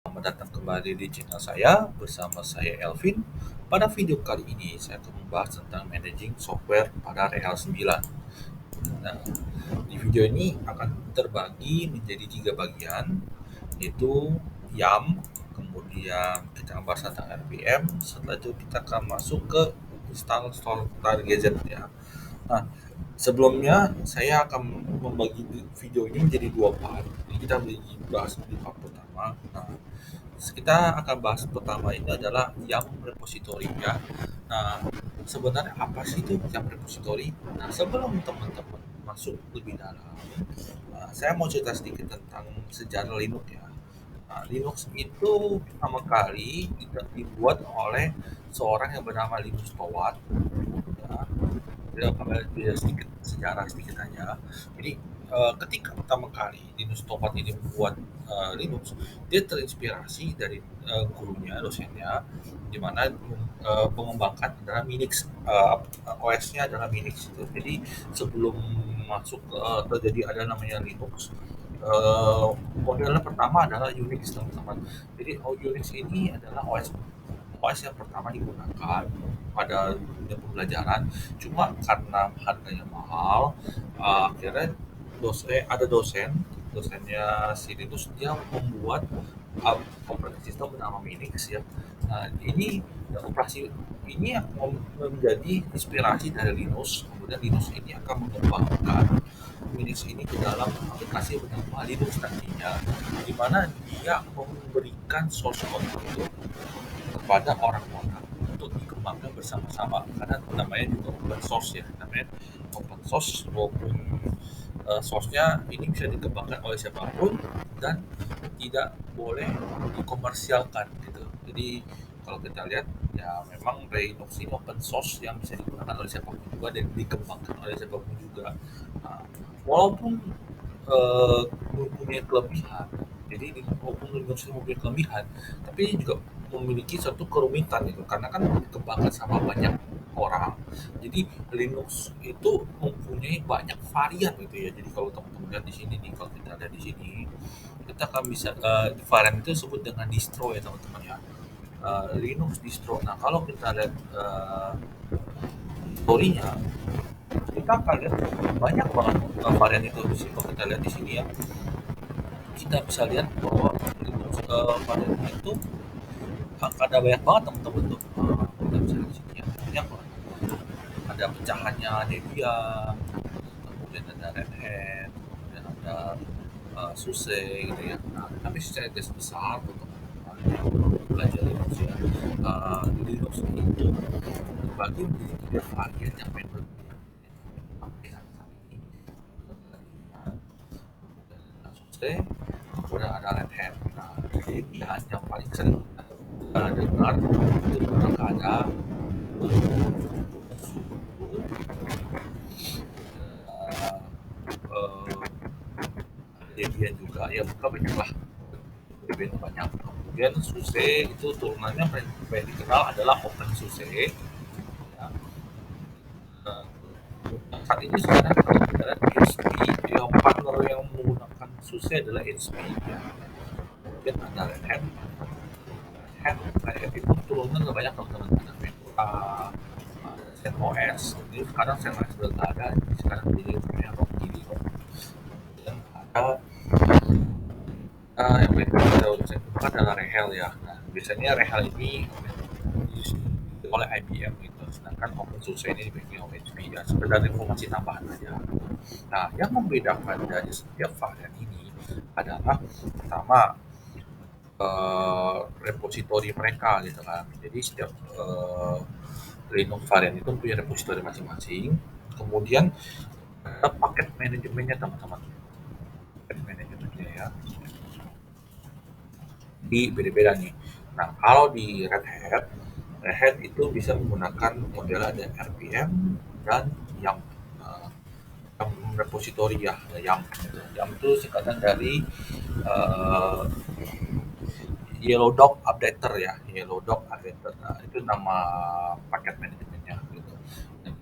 Selamat datang kembali di channel saya, bersama saya Elvin. Pada video kali ini saya akan membahas tentang managing software pada Real 9. Nah, di video ini akan terbagi menjadi 3 bagian, yaitu YAM, kemudian kita akan bahas tentang RPM, setelah itu kita akan masuk ke install software gadget ya. Nah, sebelumnya saya akan membagi video ini menjadi 2 part. Jadi kita bahas di part pertama. Nah, kita akan bahas pertama ini adalah YAM repository ya. Nah, sebenarnya apa sih itu YAM repository? Nah, sebelum teman-teman masuk lebih dalam, saya mau cerita sedikit tentang sejarah Linux ya. Nah, Linux itu pertama kali dibuat oleh seorang yang bernama Linus Torvalds ya. Dia sedikit sejarah sedikit aja. Jadi ketika pertama kali Linus Torvalds ini membuat Linux, dia terinspirasi dari gurunya, dosennya, di mana mengembangkan adalah Minix, OS-nya adalah Minix itu. Jadi sebelum masuk terjadi ada namanya Linux, modelnya pertama adalah Unix teman-teman. Jadi Unix ini adalah OS yang pertama digunakan pada dunia pembelajaran, cuma karena harganya mahal, akhirnya ada dosennya si Linus, dia membuat operating system bernama Minix ya. Nah, ini operasi ini yang menjadi inspirasi dari Linux. Kemudian Linux ini akan mengembangkan Minix ini ke dalam aplikasi bernama Linux nantinya, di mana dia memberikan source code itu kepada orang-orang untuk dikembangkan bersama-sama, karena namanya juga open source ya, namanya open source maupun source-nya ini bisa dikembangkan oleh siapapun dan tidak boleh dikomersialkan gitu. Jadi kalau kita lihat ya, memang Linux ini open source yang bisa digunakan oleh siapapun juga dan dikembangkan oleh siapapun juga. Nah, walaupun eh, mempunyai kelebihan, jadi walaupun Linux ini mempunyai kelebihan, tapi juga memiliki suatu kerumitan gitu, karena kan dikembangkan sama banyak orang. Jadi Linux itu mempunyai banyak varian gitu ya. Jadi kalau teman-teman lihat di sini nih, kalau kita lihat di sini, kita akan bisa varian itu disebut dengan distro ya teman-teman ya. Linux distro. Nah, kalau kita lihat story-nya, kita akan lihat banyak banget varian itu di sini. Kalau kita lihat di sini ya, kita bisa lihat bahwa Linux variannya itu ada banyak banget teman-teman tuh. Kita bisa lihat di sini ya, banyak banget. Ada pecahannya Debian, kemudian ada Red Hat, kemudian ada SUSE gitu ya. Nah, tapi secara garis besar untuk teman-teman belajar Linux ya, Linux itu terbagi menjadi 3 varian yang main berbeda. Sampai saat ini, kemudian SUSE, kemudian ada Red Hat. Nah, Debian yang paling sering dengar itu ada Debian juga ya, bukan banyak lah, Debian banyak. Kemudian SUSE itu turunannya paling dikenal adalah OpenSUSE ya. Nah, saat ini sekarang kalau kita lihat HP, yang partner yang menggunakan SUSE adalah HP ya. Kemudian ada Red Hat. Red Hat itu turunan lebih banyak teman-teman, ada Venta, ada ZOS. Jadi sekarang ZOS sudah nggak ada, sekarang jadi namanya Rocky. Kemudian ada yang paling saya gunakan adalah Rehel ya. Nah, biasanya Rehel ini diisi oleh IBM gitu, sedangkan OpenSUSE ini dibikin oleh HP ya. Sekedar informasi tambahan aja. Nah, yang membedakan dari setiap varian ini adalah pertama repositori mereka gitu kan. Jadi setiap Linux varian itu punya repositori masing-masing. Kemudian ada paket manajemennya teman-teman. Paket manajemennya ya. Di beda-beda nih. Nah, kalau di Red Hat itu bisa menggunakan model ada RPM dan YAM. Nah, YAM repository ya, YAM. YAM itu singkatan dari uh, Yellow Dog Updater ya, Yellow Dog Updater. Nah, itu nama paket manajemennya gitu.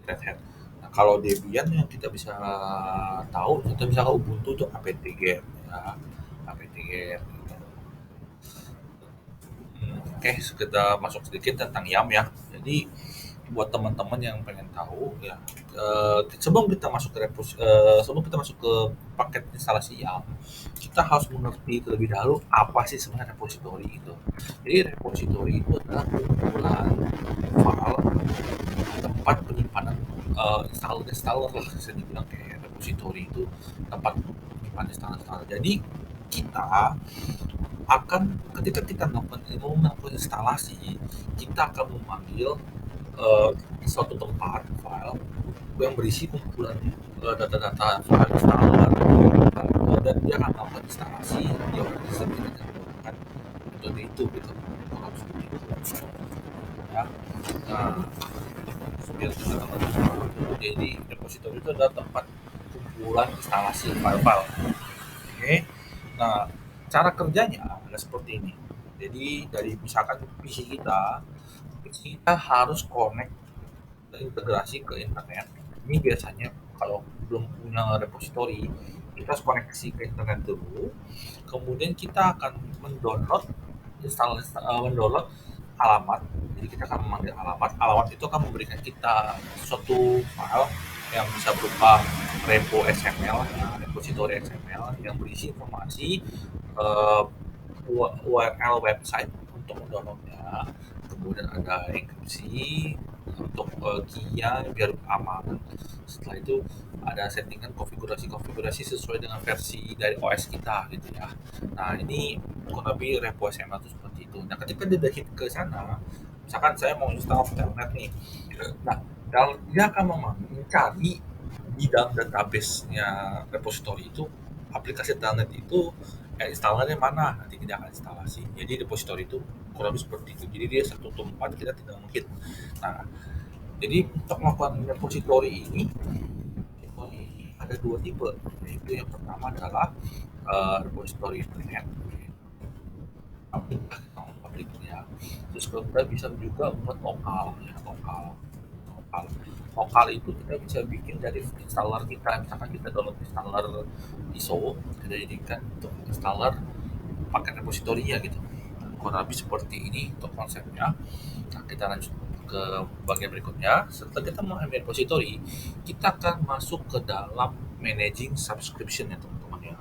Red Hat. Nah, kalau Debian yang kita bisa tahu, kita bisa Ubuntu itu apt-get ya, apt-get. Oke, sekedar masuk sedikit tentang YAM ya. Jadi buat teman-teman yang pengen tahu ya, sebelum kita masuk ke paket instalasi YAM, kita harus mengerti terlebih dahulu apa sih sebenarnya repository itu. Jadi repository itu adalah kumpulan file tempat penyimpanan installer lah, bisa dibilang kayak repository itu tempat penyimpanan installer. Jadi kita akan ketika kita melakukan instalasi, kita akan memanggil eh, suatu tempat file yang berisi kumpulan data-data file installer, dan dia akan melakukan instalasi di operating system kita dengan menggunakan metode itu gitu. Kalau seperti itu ya. Nah, biar kita tahu, jadi repository itu adalah tempat kumpulan instalasi file-file. Oke. Nah, cara kerjanya adalah seperti ini. Jadi dari misalkan PC kita harus connect integrasi ke internet. Ini biasanya kalau belum punya repository, kita harus koneksi ke internet dulu. Kemudian kita akan mendownload alamat. Jadi kita akan memanggil alamat. Alamat itu akan memberikan kita suatu file yang bisa berupa repo XML, ya, repository XML yang berisi informasi eh, URL website untuk mendownloadnya. Kemudian ada enkripsi untuk key-nya biar aman. Setelah itu ada settingan konfigurasi sesuai dengan versi dari OS kita gitu ya. Nah, ini kurang lebih repo XML itu seperti itu. Nah, ketika dia hit ke sana, misalkan saya mau install telnet nih. Nah, dia akan mencari di dalam database-nya repository itu, aplikasi telnet itu installernya mana, nanti kita akan instalasi. Jadi repository itu kurang lebih seperti itu. Jadi dia satu tempat kita tidak mungkin. Nah, jadi untuk melakukan repository ini ada dua tipe. Yaitu yang pertama adalah repository internet, publiknya. Terus kita bisa juga buat lokal, ya, lokal. Lokal itu kita bisa bikin dari installer kita. Misalkan kita download installer ISO, kita jadikan untuk installer pakai repositorinya gitu. Kurang lebih seperti ini untuk konsepnya. Nah, kita lanjut ke bagian berikutnya. Setelah kita mengambil repository, kita akan masuk ke dalam managing subscription ya teman-teman ya.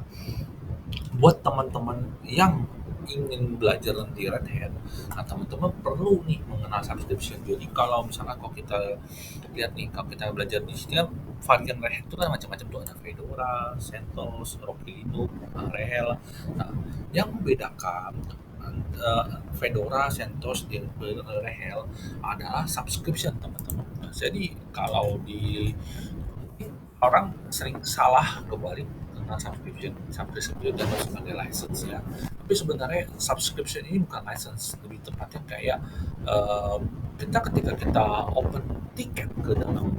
Buat teman-teman yang ingin belajar di Red Hat, nah teman-teman perlu nih mengenal subscription. Jadi kalau misalkan kalau kita lihat nih, kalau kita belajar di sini kan varian Red Hat itu kan macam-macam tuh, ada Fedora, CentOS, Rocky Linux, RHEL. Nah, yang membedakan Fedora, CentOS, dan RHEL adalah subscription teman-teman. Nah, jadi kalau di orang sering salah kebalik tentang subscription. Subscription itu adalah sebagai license ya. Tapi sebenarnya subscription ini bukan license, lebih tepatnya kayak eh, kita ketika kita open tiket ke dalam,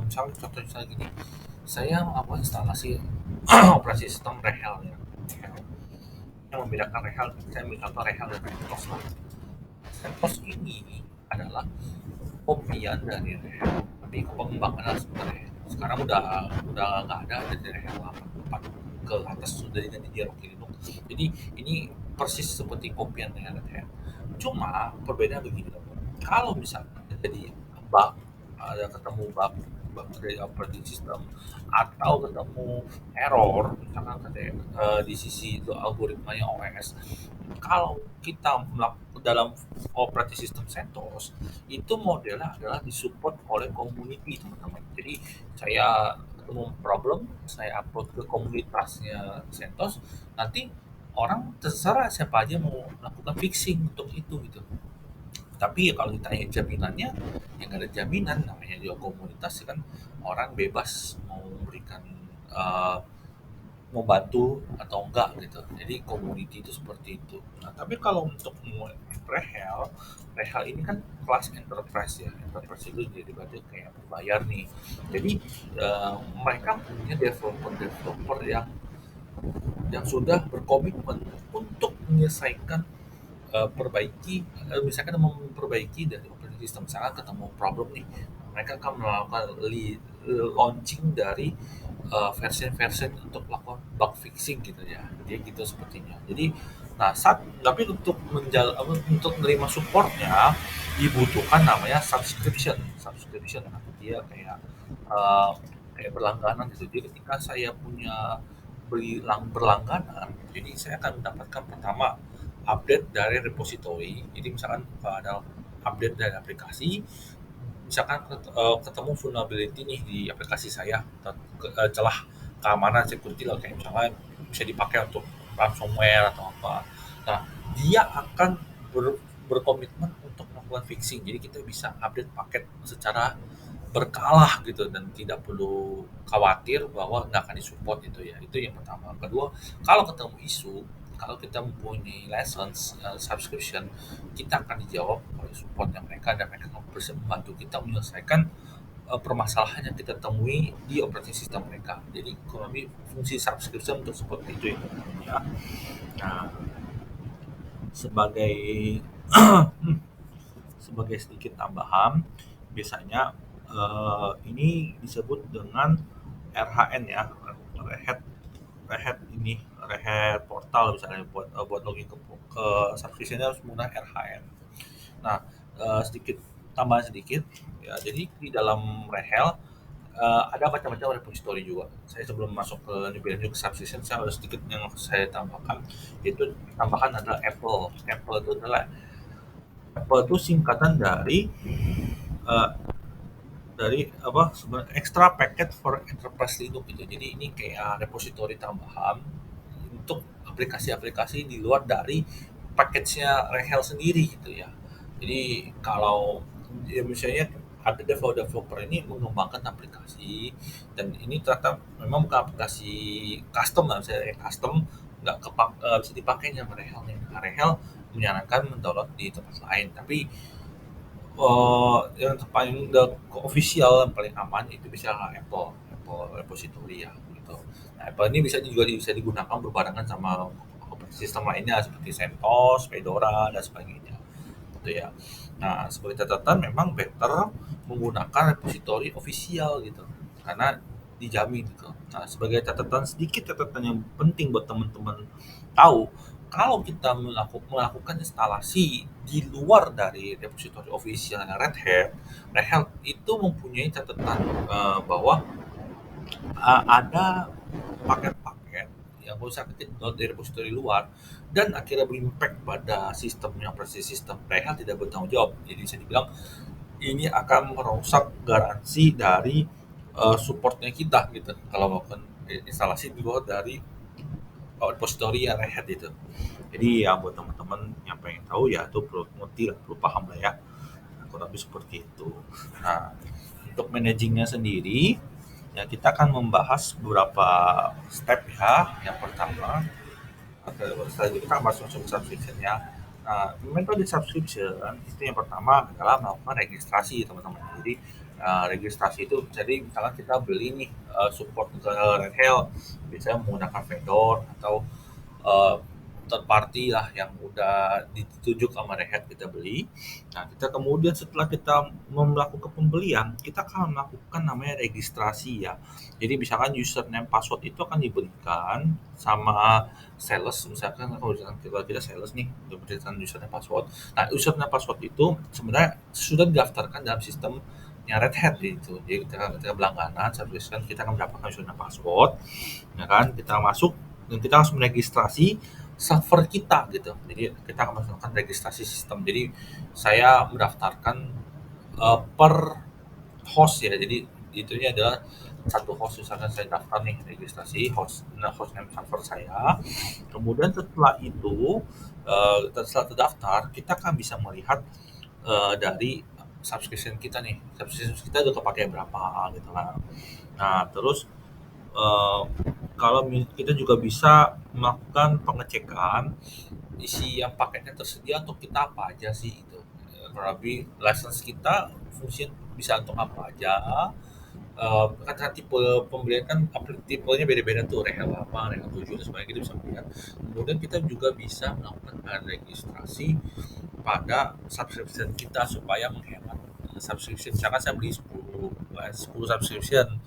misalnya contohnya gini, saya apa instalasi operasi sistem Rehel ya. Rehel. Yang membedakan Rehel, saya ambil contoh Rehel dan CentOS lah. CentOS ini adalah kopian dari Rehel, tapi pengembangannya sebenarnya sekarang udah nggak ada dari Rehel 84 ke atas, sudah diganti di Rocky Linux. Jadi ini persis seperti kopian dengan Red Hat. Cuma perbedaan begini, kalau misalnya jadi bug, ada ketemu bug dari operating system atau ketemu error misalkan di sisi itu algoritmanya OS, kalau kita melakukan dalam operating system CentOS itu modelnya adalah disupport oleh community teman-teman. Jadi saya ketemu problem, saya upload ke komunitasnya CentOS, nanti orang terserah siapa aja mau melakukan fixing untuk itu gitu. Tapi kalau ditanya jaminannya, ya nggak ada jaminan, namanya juga komunitas ya kan, orang bebas mau memberikan eh, mau bantu atau enggak gitu. Jadi community itu seperti itu. Nah, tapi kalau untuk Rehel, Rehel ini kan kelas enterprise ya. Enterprise itu jadi berarti kayak berbayar nih. Jadi mereka punya developer yang sudah berkomitmen untuk menyelesaikan misalkan mau memperbaiki dari operating system, misalkan ketemu problem nih, mereka akan melakukan launching dari versi-versi untuk melakukan bug fixing gitu ya, jadi gitu sepertinya. Jadi Nah, tapi untuk menerima supportnya dibutuhkan namanya subscription. Subscription dia kayak eh, kayak berlangganan gitu. Jadi ketika saya punya berlangganan, jadi saya akan mendapatkan pertama update dari repository. Jadi misalkan kalau ada update dari aplikasi, misalkan ketemu vulnerability nih di aplikasi saya, atau celah keamanan security lah, kayak misalnya bisa dipakai untuk ransomware atau apa. Nah, dia akan berkomitmen untuk melakukan fixing. Jadi kita bisa update paket secara berkala gitu dan tidak perlu khawatir bahwa nggak akan disupport itu ya. Itu yang pertama. Kedua, kalau ketemu isu, kalau kita mempunyai license subscription, kita akan dijawab oleh supportnya mereka dan mereka akan bisa membantu kita menyelesaikan permasalahan yang kita temui di operating system mereka. Jadi kurang lebih fungsi subscription untuk seperti itu ya. Nah, sebagai sebagai sedikit tambahan, biasanya ini disebut dengan RHN ya, Rehat Rehat ini Rehat portal misalnya buat login ke subscription-nya harus menggunakan RHN. Nah, sedikit tambahan sedikit ya. Jadi di dalam Rehel ada macam-macam repository juga. Saya sebelum masuk ke lebih lanjut ke subscription, saya ada sedikit yang saya tambahkan. Itu tambahan adalah Apple. Apple itu singkatan eh, dari apa sebenarnya extra packet for enterprise Linux gitu. Jadi ini kayak repository tambahan untuk aplikasi-aplikasi di luar dari package-nya Rehel sendiri gitu ya. Jadi kalau ya misalnya ada developer ini mengembangkan aplikasi dan ini ternyata memang bukan aplikasi custom lah, misalnya yang custom bisa dipakai sama Rehel nih. Nah, Rehel menyarankan mendownload di tempat lain, tapi yang paling official yang paling aman itu bisa Apple repository ya gitu. Nah, Apple ini bisa digunakan berbarengan sama sistem lainnya seperti CentOS, Fedora dan sebagainya gitu ya. Nah, sebagai catatan memang better menggunakan repository official gitu karena dijamin gitu. Nah, sebagai catatan yang penting buat teman-teman tahu, kalau kita melakukan instalasi di luar dari repository official Red Hat itu mempunyai catatan bahwa ada paket-paket yang kalau saya ketik dari repository luar dan akhirnya berimpact pada sistemnya, operasi sistem Red Hat tidak bertanggung jawab. Jadi bisa dibilang ini akan merusak garansi dari supportnya kita gitu kalau melakukan instalasi di luar dari repository yang Red Hat itu. Jadi ya buat teman-teman yang pengen tahu ya itu perlu ngerti lah, perlu paham lah ya. Kurang lebih seperti itu. Nah, untuk managingnya sendiri ya kita akan membahas beberapa step ya. Yang pertama, selanjutnya kita masuk ke subscription ya. Nah, metode subscription itu yang pertama adalah melakukan registrasi teman-teman. Jadi registrasi itu jadi misalkan kita beli nih support ke Red Hat, biasanya menggunakan vendor atau eh, third party lah yang udah ditunjuk sama Red Hat kita beli. Nah, kita kemudian setelah kita melakukan pembelian, kita akan melakukan namanya registrasi ya. Jadi misalkan username password itu akan diberikan sama sales, misalkan kalau kita sales nih, diberikan username password. Nah, username password itu sebenarnya sudah didaftarkan dalam sistemnya Red Hat gitu. Jadi ketika berlangganan, kan kita akan mendapatkan username password, ya kan? Kita masuk dan kita langsung registrasi server kita gitu. Jadi kita akan melakukan registrasi sistem. Jadi saya mendaftarkan per host ya. Jadi itunya adalah satu host, misalkan saya daftar nih registrasi hostname server saya. Kemudian setelah itu setelah terdaftar kita kan bisa melihat dari subscription kita nih, subscription kita udah kepakai berapa gitu kan. Nah, terus eh, kalau kita juga bisa melakukan pengecekan isi yang paketnya tersedia untuk kita apa aja sih itu. Kurang lebih license kita fungsi bisa untuk apa aja. Kan tipe pembelian kan tipenya beda-beda tuh, rehel apa, rehel 7 dan sebagainya, kita bisa melihat. Kemudian kita juga bisa melakukan registrasi pada subscription kita supaya menghemat subscription. Misalkan saya beli 10 subscription,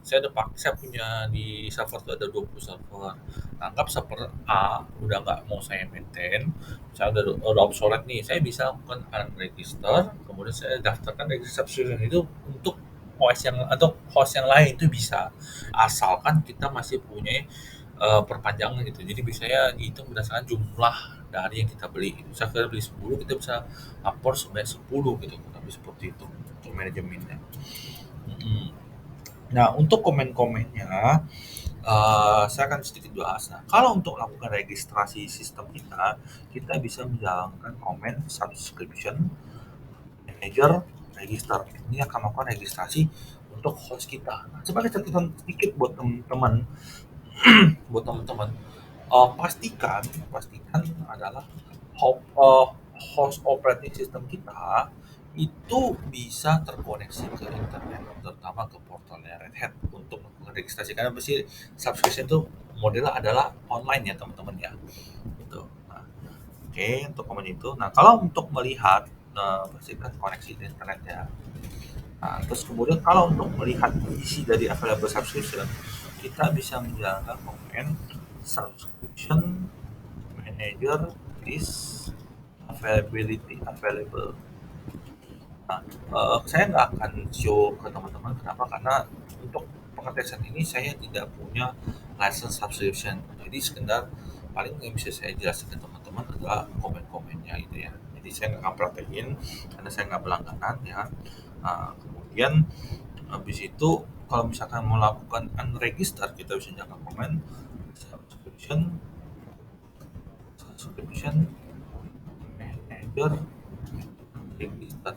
saya punya di server itu ada 20 server. Anggap server A udah nggak mau saya maintain, saya udah obsolete nih, saya bisa lakukan unregister, kemudian saya daftarkan register subscription itu untuk OS yang atau host yang lain itu bisa. Asalkan kita masih punya perpanjangan gitu. Jadi biasanya dihitung berdasarkan jumlah dari yang kita beli. Misalnya kita beli 10, kita bisa upload sebanyak 10 gitu. Tapi seperti itu untuk manajemennya. Mm-mm. Nah, untuk komen-komennya, saya akan sedikit bahas. Nah, kalau untuk melakukan registrasi sistem kita, kita bisa menjalankan komen subscription manager register. Ini akan melakukan registrasi untuk host kita. Nah, sebagai catatan sedikit buat teman-teman, pastikan adalah host operating system kita itu bisa terkoneksi ke internet, terutama ke portalnya Red Hat untuk melakukan registrasi. Karena pasti subscription itu modelnya adalah online ya teman-teman ya. Gitu. Nah, oke untuk komen itu. Nah kalau untuk melihat, pastikan koneksi ke internet ya. Nah, terus kemudian kalau untuk melihat isi dari available subscription, kita bisa menjalankan komen subscription manager is available. Nah, saya nggak akan show ke teman-teman, kenapa? Karena untuk pengetesan ini saya tidak punya license subscription. Jadi sekedar paling yang bisa saya jelaskan ke teman-teman adalah komen-komennya itu ya. Jadi saya nggak akan praktekin karena saya nggak berlangganan ya. Nah, kemudian habis itu kalau misalkan mau lakukan unregister, kita bisa jaga komen subscription subscription manager register.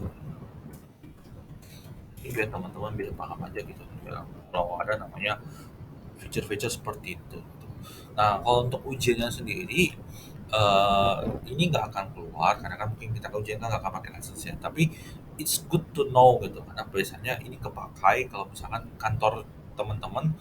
Ini biar teman-teman bisa paham aja gitu ya, kalau ada namanya feature-feature seperti itu. Nah, kalau untuk ujiannya sendiri, ini nggak akan keluar karena kan mungkin kita ujian kan nggak akan pakai license ya. Tapi it's good to know gitu karena biasanya ini kepakai kalau misalkan kantor teman-teman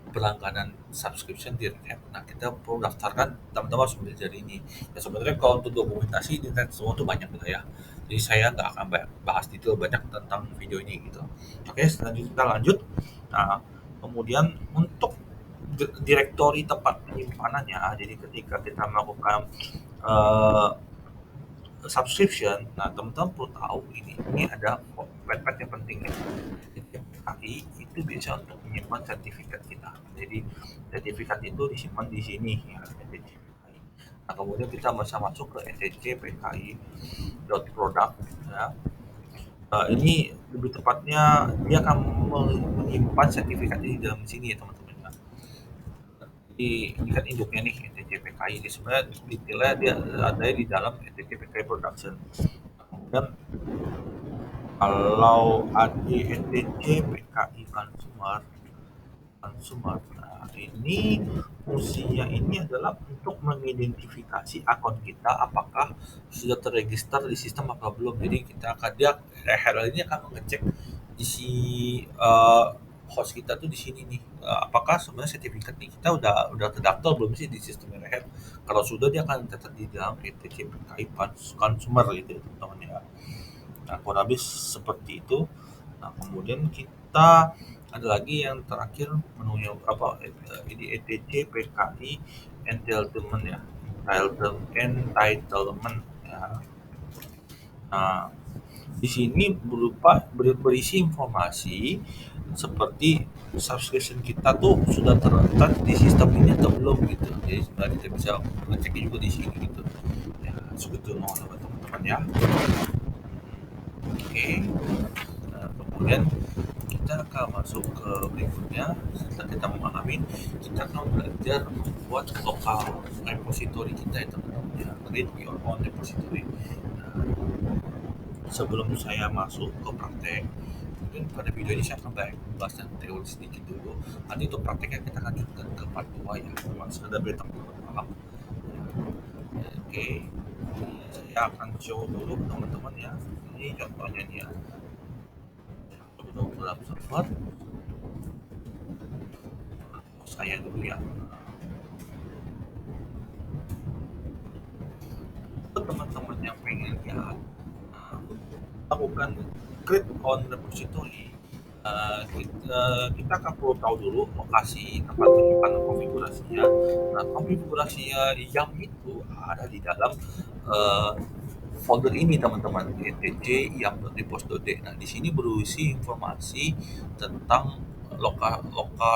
berlangganan subscription di Red Hat. Nah, kita perlu daftarkan, teman-teman harus belajar ini. Ya sebenarnya kalau untuk dokumentasi di internet semua tuh banyak gitu ya. Jadi saya nggak akan bahas detail banyak tentang video ini gitu. Oke, selanjutnya kita lanjut. Nah, kemudian untuk direktori tempat penyimpanannya, jadi ketika kita melakukan eh, subscription, nah teman-teman perlu tahu ini ada pet yang penting nih. KI itu bisa untuk menyimpan sertifikat kita. Jadi sertifikat itu disimpan di sini ya, ETC PKI. Nah kemudian kita bisa masuk ke ETC PKI product ya. Ini lebih tepatnya dia akan menyimpan sertifikat di dalam sini ya teman-teman ya. Ini kan induknya nih ETC PKI, ini sebenarnya detailnya dia ada di dalam ETC PKI production. Kemudian kalau ada ETC PKI consumer consumer. Nah, ini fungsinya ini adalah untuk mengidentifikasi akun kita apakah sudah terregister di sistem apa belum. Jadi kita akan HRL ini akan mengecek isi host kita tuh di sini nih. Apakah sebenarnya sertifikat nih kita udah terdaftar belum sih di sistem RH. Kalau sudah dia akan catat di dalam ETC PKI consumer gitu ya, teman-teman ya. Nah, kurang lebih seperti itu. Nah, kemudian kita ada lagi yang terakhir menunya apa ini ETC PKI entitlement ya, entitlement ya. Nah, di sini berisi informasi seperti subscription kita tuh sudah terdaftar di sistem ini atau belum gitu. Jadi sebenarnya kita bisa ngecek juga di sini gitu. Ya, segitu teman-teman ya. Oke. Nah, kemudian kita akan masuk ke berikutnya. Setelah kita memahami, kita akan belajar membuat lokal repository kita ya teman-teman ya. Create your own repository. Nah, sebelum saya masuk ke praktek, mungkin pada video ini saya akan bahas tentang teori sedikit dulu. Nanti untuk prakteknya kita lanjutkan ke part 2 ya. Cuma sekedar berita paham. Oke, saya akan show dulu teman-teman ya. Ini contohnya nih ya. Dalam server saya dulu ya. Untuk teman-teman yang pengen lihat lakukan create on repository, kita akan perlu tahu dulu lokasi tempat penyimpanan konfigurasinya. Nah, konfigurasinya yang itu ada di dalam uh, folder ini teman-teman, etc yam.repos.d. Nah, di sini berisi informasi tentang lokal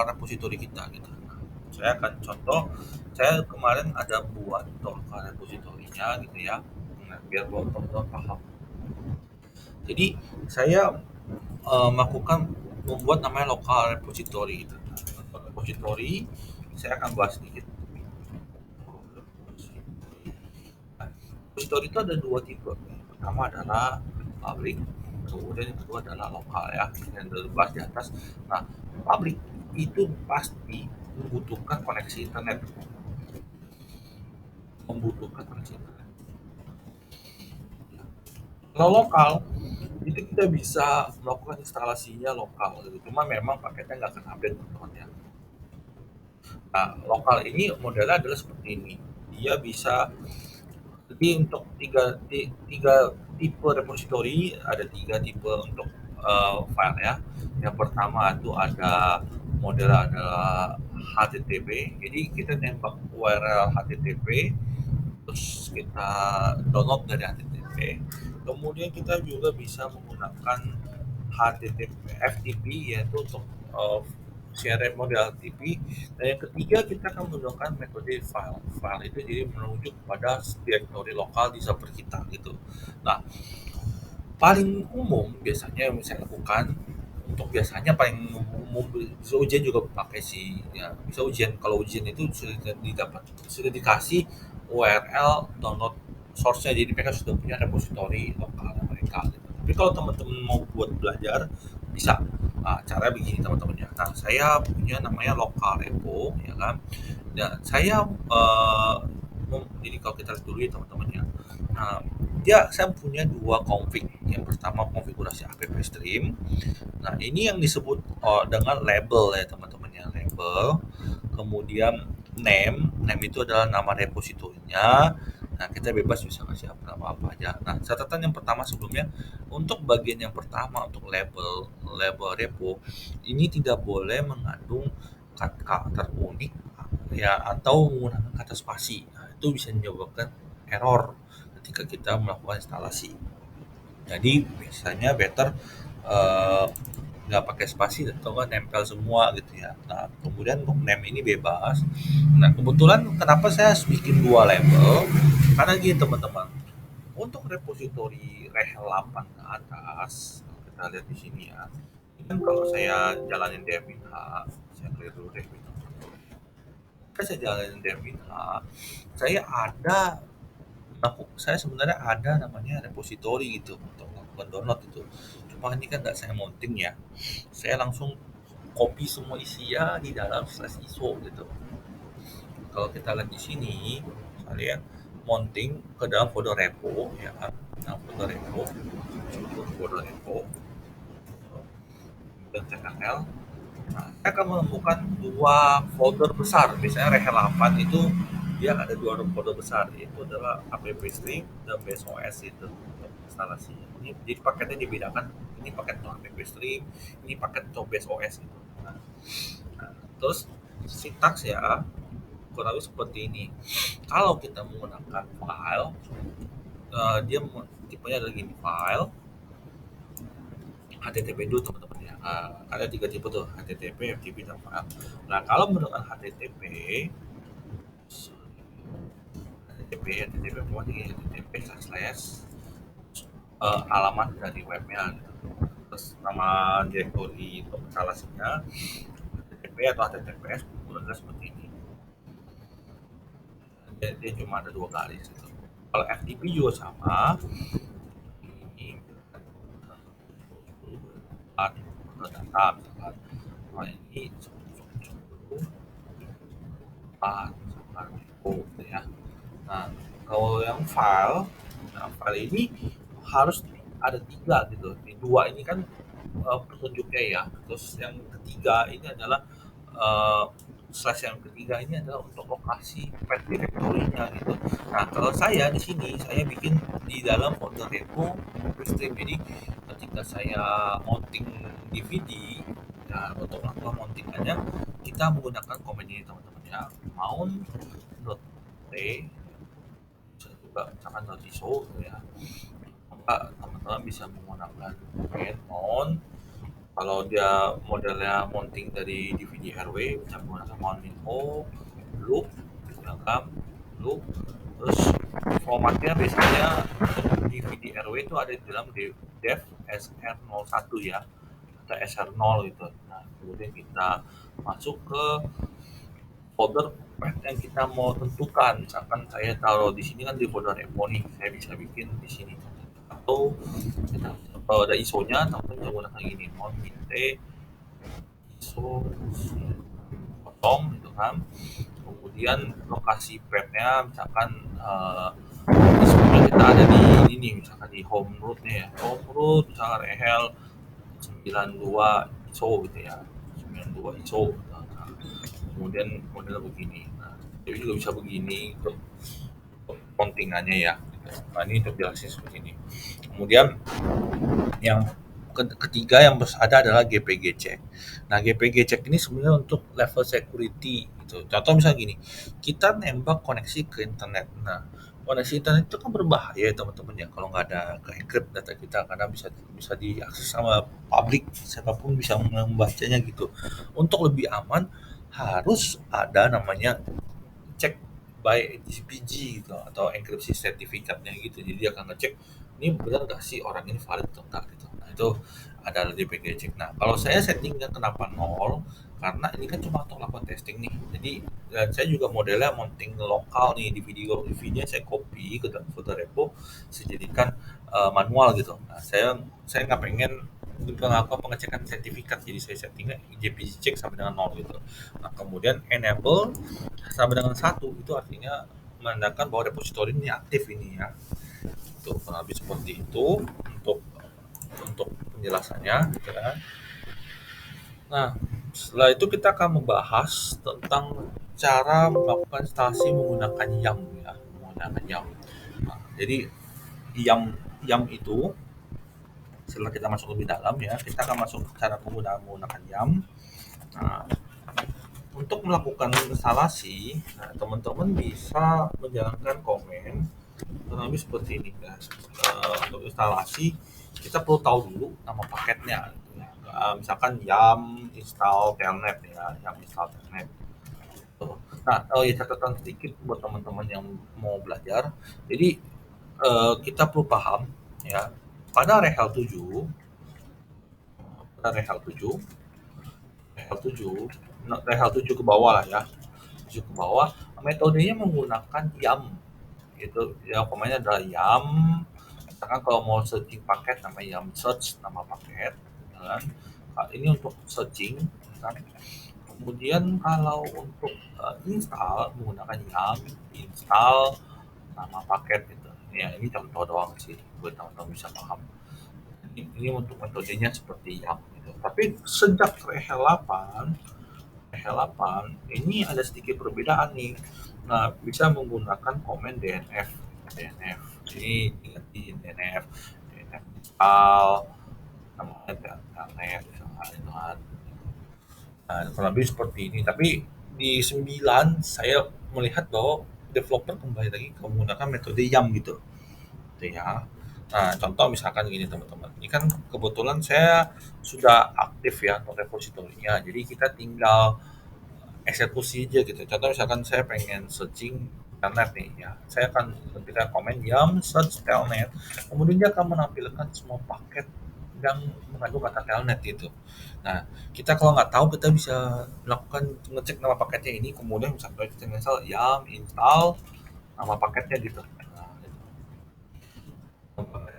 repository kita gitu. Nah, saya akan contoh, saya kemarin ada buat lokal repositorinya gitu ya. Nah, biar teman-teman paham. Jadi saya melakukan membuat namanya local repository gitu. Local repository saya akan bahas sedikit. Nah, repository itu ada dua tipe. Yang pertama adalah public, kemudian yang kedua adalah lokal ya, yang dibahas di atas. Nah, public itu pasti membutuhkan koneksi internet. Kalau lokal itu kita bisa melakukan instalasinya lokal gitu. Cuma memang paketnya nggak akan update teman-teman ya. Nah, lokal ini modelnya adalah seperti ini. Dia bisa, jadi untuk tiga tipe repository, ada tiga tipe untuk file ya. Yang pertama itu ada model adalah HTTP. Jadi kita nembak URL HTTP, terus kita download dari HTTP. Kemudian kita juga bisa menggunakan HTTP FTP, yaitu untuk CRM model FTP. Dan yang ketiga kita akan menggunakan metode file. File itu jadi merujuk pada directory lokal di server kita gitu. Nah, paling umum biasanya yang saya lakukan, untuk biasanya paling umum bisa ujian juga pakai sih ya, bisa ujian. Kalau ujian itu sudah dikasih URL download source-nya, jadi mereka sudah punya repository lokal mereka gitu. Tapi kalau teman-teman mau buat belajar bisa. Nah, cara begini teman-teman ya. Nah, saya punya namanya lokal repo ya kan. Dan saya jadi kalau kita lihat dulu ya teman-teman ya. Nah, saya punya dua config. Yang pertama konfigurasi app stream. Nah, ini yang disebut dengan label ya teman-teman ya, label. Kemudian name itu adalah nama repositorinya. Nah, kita bebas bisa kasih nama apa aja. Nah, catatan yang pertama sebelumnya, untuk bagian yang pertama untuk label repo ini tidak boleh mengandung karakter unik ya, atau menggunakan kata spasi. Nah, itu bisa menyebabkan error ketika kita melakukan instalasi. Jadi biasanya better eh, nggak pakai spasi atau nggak nempel semua gitu ya. Nah, kemudian untuk name ini bebas. Nah, kebetulan kenapa saya harus bikin dua label? Karena gini teman-teman, untuk repository Rehel 8 ke atas, kita lihat di sini ya. Ini kan kalau saya jalanin Demin H, saya clear dulu Demin H. Kan saya jalanin Demin H, saya ada saya sebenarnya ada namanya repository gitu untuk melakukan download itu. Cuma ini kan nggak saya mounting ya. Saya langsung copy semua isinya di dalam slash iso gitu. Kalau kita lihat di sini, saya mounting ke dalam folder repo ya kan. Nah, folder repo dan CKL. Nah, saya akan menemukan dua folder besar. Biasanya Rehel 8 itu dia ada dua folder besar, yaitu adalah app stream dan base OS itu untuk instalasi. Ini jadi paketnya dibedakan, ini paket untuk app stream, ini paket untuk base OS gitu. Nah, terus sintaks ya kurang lebih seperti ini. Kalau kita menggunakan file, dia tipenya adalah gini, file HTTP dulu teman-teman ya. Ada tiga tipe tuh, HTTP, FTP, dan file. Nah, kalau menggunakan HTTP pokoknya HTTP slash alamat dari webnya gitu. Terus nama direktori untuk instalasinya HTTP atau HTTPS adalah seperti ini. Dia cuma ada dua garis gitu. Kalau FTP juga sama, ini data misalkan, kalau ini gitu ya. Nah, kalau yang file, ini harus ada tiga gitu. Di dua ini kan petunjuknya ya. Terus yang ketiga ini adalah slash yang ketiga ini adalah untuk lokasi path directory-nya gitu. Nah, kalau saya di sini saya bikin di dalam folder repo stream. Jadi ketika saya mounting DVD, nah untuk melakukan mountingannya kita menggunakan komen ini teman-teman ya, mount.t, bisa juga misalkan .iso gitu ya. Maka teman-teman bisa menggunakan komen mount. Kalau dia modelnya mounting dari DVD RW, bisa menggunakan mount info, loop, rekam, loop, terus formatnya biasanya untuk DVD RW itu ada di dalam dev SR01 ya, atau SR0 gitu. Nah, kemudian kita masuk ke folder path yang kita mau tentukan. Misalkan saya taruh di sini kan di folder repo nih, saya bisa bikin di sini. Atau kalau ada ISO-nya, teman-teman bisa menggunakan ini, mount ISO potong gitu kan. Kemudian lokasi path-nya misalkan ISO-nya kita ada di ini nih, misalkan di home root-nya ya. Home root misalkan RHEL 92 ISO gitu ya. 92 ISO. Nah, kemudian modelnya begini. Nah, jadi juga bisa begini untuk mountingannya ya. Nah, ini untuk jelasin seperti ini. Kemudian yang ketiga yang ada adalah GPG check. Nah, GPG check ini sebenarnya untuk level security gitu. Contoh misalnya gini, kita nembak koneksi ke internet. Nah, koneksi internet itu kan berbahaya ya teman-teman ya kalau nggak ada ke encrypt data kita, karena bisa bisa diakses sama publik, siapapun bisa membacanya gitu. Untuk lebih aman harus ada namanya cek by GPG gitu atau enkripsi sertifikatnya gitu. Jadi dia akan ngecek ini benar nggak sih orang ini valid atau enggak gitu. Nah itu ada di packaging. Nah kalau saya settingnya kenapa nol? Karena ini kan cuma untuk lakukan testing nih. Jadi dan saya juga modelnya mounting lokal nih di videonya saya copy ke dalam folder repo, saya jadikan manual gitu. Nah saya nggak pengen melakukan pengecekan sertifikat, jadi saya settingnya JPG check sampai dengan nol gitu. Nah kemudian enable sampai dengan satu itu artinya menandakan bahwa repositori ini aktif ini ya. Itu kurang lebih seperti itu untuk penjelasannya gitu kan. Nah, setelah itu kita akan membahas tentang cara melakukan instalasi menggunakan YAM ya, menggunakan YAM. Nah, jadi YAM itu setelah kita masuk lebih dalam ya, kita akan masuk cara menggunakan YAM. Nah, untuk melakukan instalasi, nah, teman-teman bisa menjalankan komen kurang lebih seperti ini ya. Untuk instalasi kita perlu tahu dulu nama paketnya gitu ya. Misalkan yam install telnet ya, yam install telnet. Nah, oh ya catatan sedikit buat teman-teman yang mau belajar. Jadi kita perlu paham ya, pada RHEL 7, pada RHEL 7, RHEL 7, nah, RHEL 7 ke bawah lah ya, 7 ke bawah, metodenya menggunakan YAM. Itu ya pemainnya adalah YAM. Misalkan kalau mau searching paket namanya YAM search nama paket ya kan. Nah, ini untuk searching kan. Kemudian kalau untuk install menggunakan YAM install nama paket gitu ya. Ini contoh doang sih buat teman-teman bisa paham. Ini untuk metodenya seperti YAM gitu. Tapi sejak RHEL 8 ini ada sedikit perbedaan nih. Nah, bisa menggunakan komen DNF. DNF. Ini diganti DNF. DNF install namanya telnet misalkan itu kan. Nah, kurang lebih seperti ini. Tapi di 9 saya melihat bahwa developer kembali lagi ke menggunakan metode YAM gitu. Gitu ya. Nah, contoh misalkan gini teman-teman. Ini kan kebetulan saya sudah aktif ya untuk repositorinya. Jadi kita tinggal eksekusi aja gitu. Contoh misalkan saya pengen searching telnet nih ya, saya akan ketika komen yum search telnet, kemudian dia akan menampilkan semua paket yang mengandung kata telnet gitu. Nah, kita kalau nggak tahu kita bisa melakukan ngecek nama paketnya ini, kemudian misalkan kita install yum install nama paketnya gitu. Nah,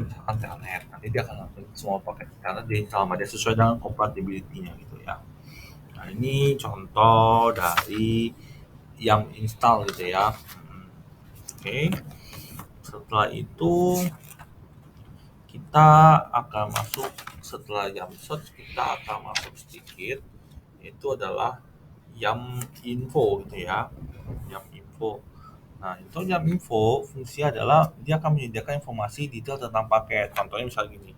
misalkan telnet, nanti dia akan langsung semua paket telnet diinstal sama dia sesuai dengan compatibility-nya gitu ya. Nah, ini contoh dari yang install gitu ya. Oke. Setelah itu kita akan masuk, setelah YAM search kita akan masuk sedikit, itu adalah YAM info gitu ya. YAM info. Nah, itu YAM info fungsi adalah dia akan menyediakan informasi detail tentang paket. Contohnya misalnya gini,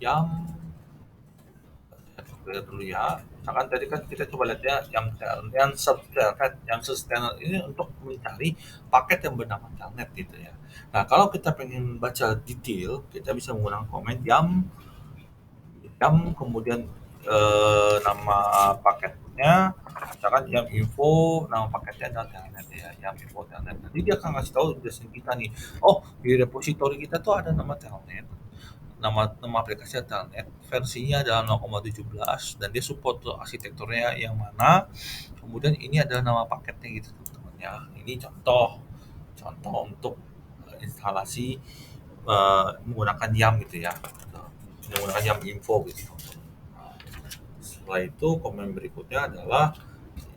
Yang lihat dulu ya. Misalkan tadi kan kita coba lihat ya, yang subtelnet, yang subtelnet ini untuk mencari paket yang bernama telnet gitu ya. Nah, kalau kita pengen baca detail, kita bisa menggunakan komen yang kemudian nama paketnya, misalkan yang info, nama paketnya adalah telnet ya, yang info telnet. Nanti dia akan ngasih tahu deskripsi kita nih. Oh, di repository kita tuh ada nama telnet, nama nama aplikasi Telnet, versinya adalah 0,17 dan dia support tuh arsitekturnya yang mana. Kemudian ini adalah nama paketnya gitu teman-teman ya. Ini contoh contoh untuk instalasi menggunakan YAM gitu ya. Menggunakan YAM info gitu. Nah, setelah itu komen berikutnya adalah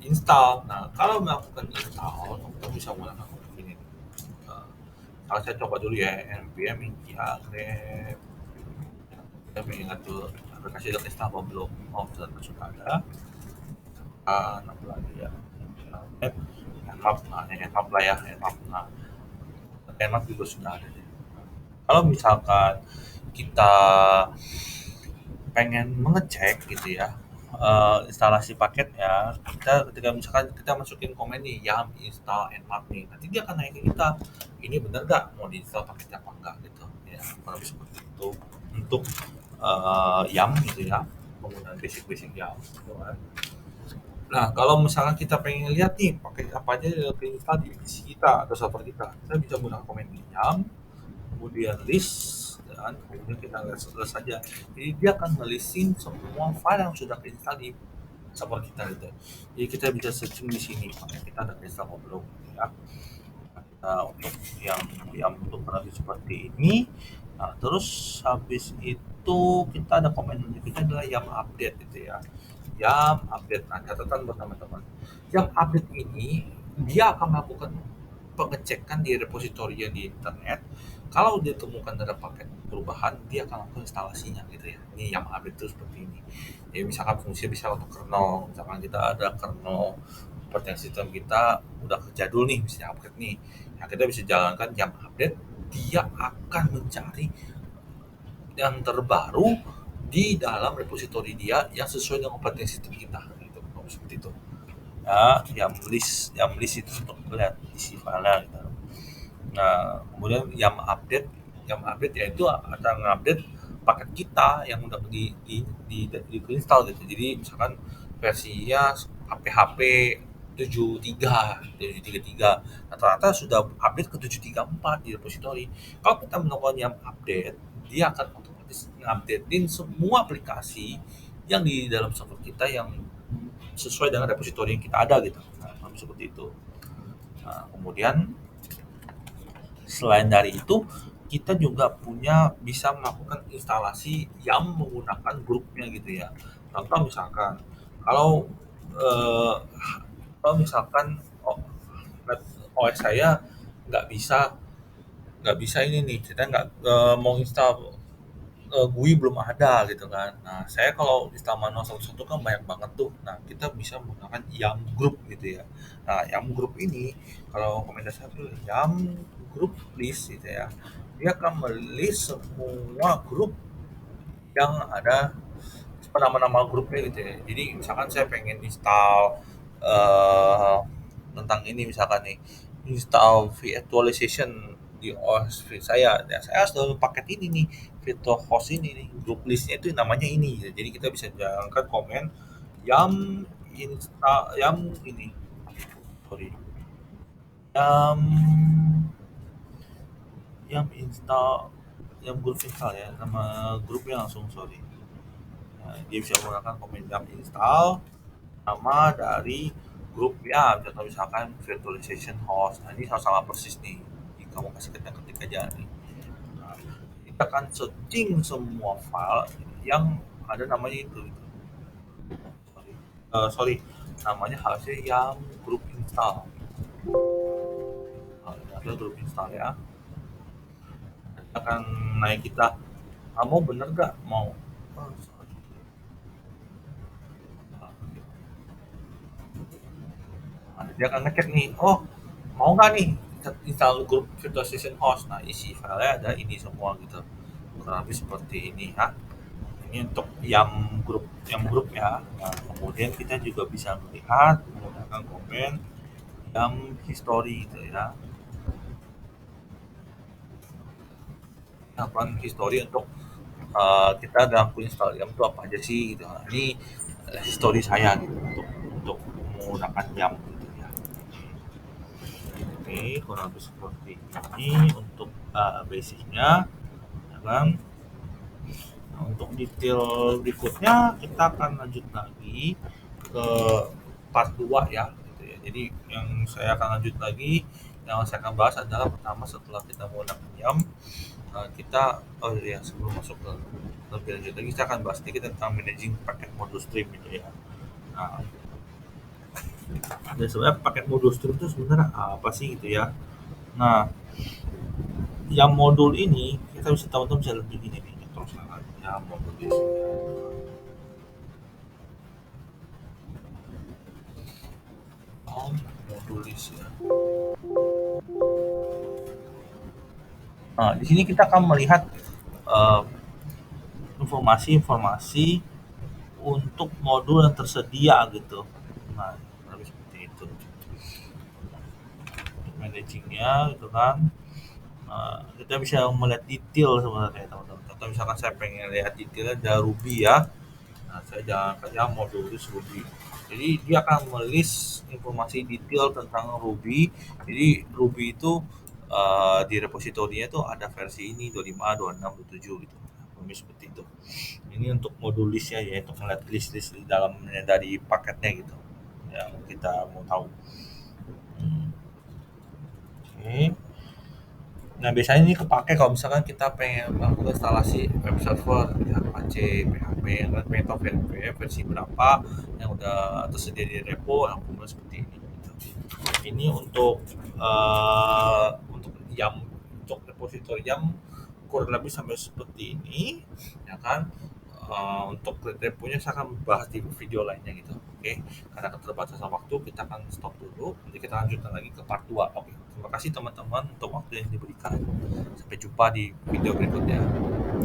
install. Nah, kalau melakukan install, kita bisa menggunakan komen ini. Nah, kalau saya coba dulu ya, npm grep. Kita mengingat tuh aplikasi udah install apa belum. Oh, sudah ada. Apa lagi ya? Nethub, nah Nethub lah ya, Nethub. Nah, Nethub juga sudah ada deh. Kalau misalkan kita pengen mengecek gitu ya, instalasi paketnya, kita ketika misalkan kita masukin komen nih yam install nmap nih, nanti dia akan nanya ke kita, ini bener nggak mau diinstal paketnya apa enggak gitu ya, kurang lebih seperti itu untuk yam gitu ya, penggunaan basic-basic yam gitu kan. Nah, kalau misalkan kita pengen lihat nih pakai apa aja yang terinstall di PC kita atau server kita bisa menggunakan komen yam, kemudian list, dan kemudian kita lihat setelah saja. Jadi dia akan ngelistin semua file yang sudah terinstall di server kita gitu. Jadi kita bisa searching di sini, apakah kita ada terinstall atau belum ya. Nah, untuk yang untuk berarti seperti ini. Nah, terus habis itu kita ada komen berikutnya adalah yam update gitu ya. Yam update. Nah, catatan buat teman-teman. Yam update ini dia akan melakukan pengecekan di repositori yang di internet. Kalau ditemukan ada paket perubahan, dia akan lakukan instalasinya gitu ya. Ini yang update itu seperti ini. Jadi misalkan fungsi bisa untuk kernel, misalkan kita ada kernel operating system kita udah jadul nih, misalnya upgrade nih. Nah, kita bisa jalankan yang update, dia akan mencari yang terbaru di dalam repositori dia yang sesuai dengan operating system kita gitu. Seperti itu. Ya, yang list itu untuk melihat isi file gitu. Nah, kemudian yang update yaitu akan mengupdate paket kita yang udah di install gitu. Jadi misalkan versinya PHP 73 nah, ternyata sudah update ke 734 di repository. Kalau kita melakukan yang update, dia akan otomatis ngupdatein semua aplikasi yang di dalam server kita yang sesuai dengan repository yang kita ada gitu. Nah, seperti itu. Nah, kemudian selain dari itu, kita juga bisa melakukan instalasi yang menggunakan grupnya gitu ya. Contoh misalkan, kalau eh, kalau misalkan OS saya nggak bisa nggak bisa ini nih, kita nggak mau install GUI belum ada gitu kan. Nah, saya kalau install manual satu-satu kan banyak banget tuh. Nah, kita bisa menggunakan YAM group gitu ya. Nah, YAM group ini kalau rekomendasi satu YAM group list gitu ya. Dia akan melist semua grup yang ada nama-nama grupnya gitu ya. Jadi misalkan saya pengen install eh tentang ini misalkan nih, install virtualization di OS saya. Ya, saya harus download paket ini nih, virtual host ini nih, group listnya itu namanya ini. Jadi kita bisa jalankan komen yam yam ini, sorry, yam install, yam group install ya, nama grupnya langsung, sorry. Nah, dia bisa menggunakan komen yam install nama dari grup ya, contoh misalkan virtualization host. Nah, ini sama-sama persis nih. Jadi kamu kasih ketik aja nih. Nah, kita akan searching semua file yang ada namanya itu. Sorry, sorry. Namanya harusnya yang grup install. Nah, ini ada grup install ya. Nanti akan naik kita, kamu bener gak mau? Oh, sorry. Nah, dia akan ngecek nih, oh mau nggak nih install grup virtualization host. Nah, isi filenya ada ini semua gitu, kurang lebih seperti ini ya. Ini untuk yang grup ya. Nah, kemudian kita juga bisa melihat menggunakan komen yang history gitu ya. Apa history untuk kita gabung Instagram itu apa aja sih gitu. Nah, ini history saya gitu untuk menggunakan jam gitu ya. Oke, kurang lebih seperti ini untuk basicnya, ya kan? Nah, untuk detail berikutnya kita akan lanjut lagi ke part 2 ya gitu ya. Jadi yang saya akan lanjut lagi, yang saya akan bahas adalah pertama setelah kita menggunakan jam, kita oh ya sebelum masuk ke lebih lanjut lagi kita akan bahas sedikit tentang managing paket modul stream gitu ya. Nah, dan sebenarnya paket modul stream itu sebenarnya apa sih gitu ya. Nah, yang modul ini kita bisa teman-teman bisa lebih gini nih terus ya modul ini. Oh, modulis ya. Nah, di sini kita akan melihat eh, informasi-informasi untuk modul yang tersedia gitu. Nah, lebih seperti itu. Untuk managingnya gitu kan. Kita bisa melihat detail sebenarnya teman-teman. Contoh misalkan saya pengen lihat detailnya dari Ruby ya. Nah, saya jangan kerja modulis Ruby. Jadi dia akan melis informasi detail tentang Ruby. Jadi Ruby itu di repositorinya itu ada versi ini 25, 26, 27 gitu. Nah, seperti itu. Ini untuk modul listnya ya, untuk melihat list-list di dalamnya dari paketnya gitu. Yang kita mau tahu. Hmm, Oke. Nah, biasanya ini kepake kalau misalkan kita pengen melakukan instalasi web server, ya, Apache, PHP, yang kan pengen tahu versi berapa yang udah tersedia di repo, yang kemudian seperti ini. Gitu. Ini untuk YAM, untuk repositori YAM kurang lebih sampai seperti ini, ya kan? Untuk reponya saya akan bahas di video lainnya gitu. Oke, karena keterbatasan waktu kita akan stop dulu. Nanti kita lanjutkan lagi ke part 2. Oke, terima kasih teman-teman untuk waktu yang diberikan. Sampai jumpa di video berikutnya.